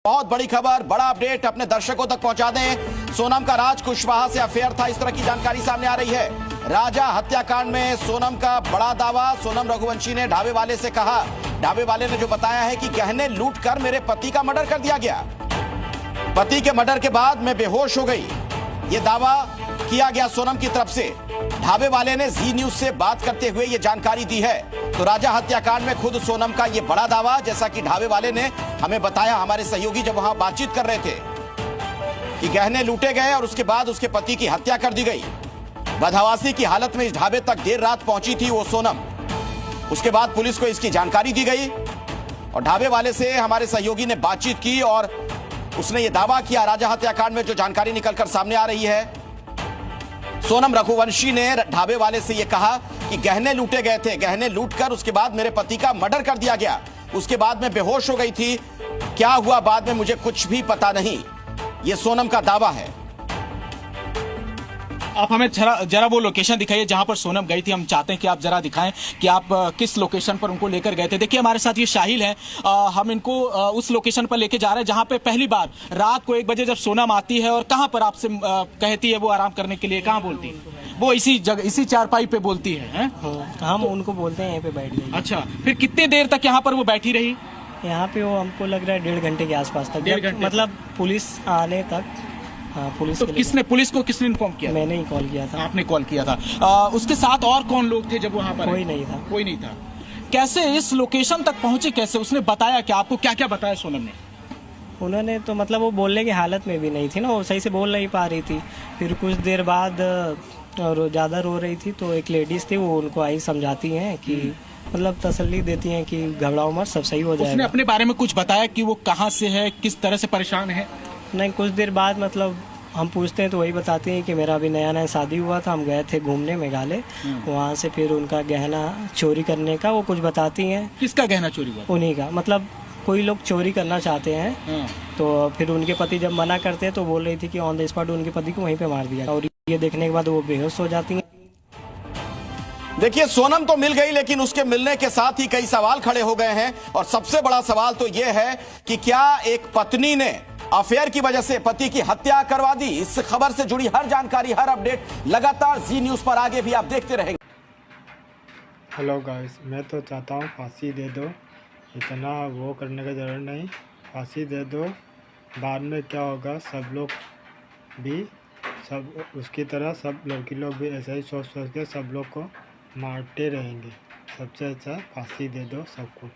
बहुत बड़ी खबर, बड़ा अपडेट अपने दर्शकों तक पहुंचा दें। सोनम का राज कुशवाहा से अफेयर था, इस तरह की जानकारी सामने आ रही है। राजा हत्याकांड में सोनम का बड़ा दावा। सोनम रघुवंशी ने ढाबे वाले से कहा, ढाबे वाले ने जो बताया है कि गहने लूट कर मेरे पति का मर्डर कर दिया गया। पति के मर्डर के बाद मैं बेहोश हो गई, यह दावा किया गया सोनम की तरफ से। ढाबे वाले ने जी न्यूज से बात करते हुए यह जानकारी दी है। तो राजा हत्याकांड में खुद सोनम का यह बड़ा दावा, जैसा कि ढाबे वाले ने हमें बताया, हमारे सहयोगी जब वहां बातचीत कर रहे थे, कि गहने लूटे गए और उसके बाद उसके पति की हत्या कर दी गई। बदहवासी की हालत में इस ढाबे तक देर रात पहुंची थी वो सोनम। उसके बाद पुलिस को इसकी जानकारी दी गई और ढाबे वाले से हमारे सहयोगी ने बातचीत की और उसने ये दावा किया। राजा हत्याकांड में जो जानकारी निकलकर सामने आ रही है, सोनम रघुवंशी ने ढाबे वाले से यह कहा कि गहने लूटे गए थे, गहने लूटकर उसके बाद मेरे पति का मर्डर कर दिया गया। उसके बाद मैं बेहोश हो गई थी, क्या हुआ बाद में मुझे कुछ भी पता नहीं। यह सोनम का दावा है। आप हमें जरा वो लोकेशन दिखाइए जहां पर सोनम गई थी। हम चाहते हैं कि आप जरा दिखाएं कि आप किस लोकेशन पर उनको लेकर गए थे। देखिए हमारे साथ ये शाहिल हैं, हम इनको उस लोकेशन पर लेके जा रहे हैं जहां पे पहली बार रात को 1 बजे जब सोनम आती है और कहां पर आपसे कहती है वो आराम करने के लिए, कहां बोलती है वो? इसी जगह, इसी चारपाई पे बोलती है? हम उनको बोलते हैं यहीं पे बैठ गई। अच्छा, फिर कितनी देर तक यहाँ पर वो बैठी रही? यहाँ पे वो हमको लग रहा है 1.5 घंटे के आसपास तक, 1.5 घंटे मतलब पुलिस आने तक। हाँ, पुलिस तो पुलिस को किसने इन्फॉर्म किया? मैंने ही कॉल किया था। आपने कॉल किया था। उसके साथ और कौन लोग थे जब वहाँ पर? कोई नहीं था। कोई नहीं था। कैसे इस लोकेशन तक पहुंचे, कैसे? उसने बताया क्या आपको? क्या क्या बताया सोनम ने? उन्होंने तो मतलब वो बोलने की हालत में भी नहीं थी ना, वो सही से बोल नहीं पा रही थी। फिर कुछ देर बाद और ज़्यादा रो रही थी तो एक लेडीज़ थी, वो उनको आई समझाती हैं कि मतलब तसल्ली देती हैं कि घबराओ मत, सब सही हो जाएगा। उसने अपने बारे में कुछ बताया कि वो कहाँ से है, किस तरह से परेशान है? नहीं, कुछ देर बाद मतलब हम पूछते हैं तो वही बताते हैं कि मेरा अभी नया नया शादी हुआ था, हम गए थे घूमने मेघालय, वहाँ से फिर उनका गहना चोरी करने का वो कुछ बताती हैं। किसका गहना चोरी हुआ? उन्हीं का, मतलब कोई लोग चोरी करना चाहते हैं। तो फिर उनके पति जब मना करते हैं तो बोल रही थी कि ऑन द स्पॉट उनके पति को वहीं पे मार दिया, और ये देखने के बाद वो बेहोश हो जाती हैं। देखिए, सोनम तो मिल गई, लेकिन उसके मिलने के साथ ही कई सवाल खड़े हो गए हैं। और सबसे बड़ा सवाल तो यह है कि क्या एक पत्नी ने अफेयर की वजह से पति की हत्या करवा दी? इस खबर से जुड़ी हर जानकारी, हर अपडेट लगातार जी न्यूज पर आगे भी आप देखते रहेंगे। हेलो गाइस, मैं तो चाहता हूँ फांसी दे दो, इतना वो करने का जरूरत नहीं, फांसी दे दो। बाद में क्या होगा, सब लोग भी सब उसकी तरह, सब लड़की लोग भी ऐसा ही सोच के सब लोग को मारते रहेंगे। सबसे अच्छा फांसी दे दो सबको।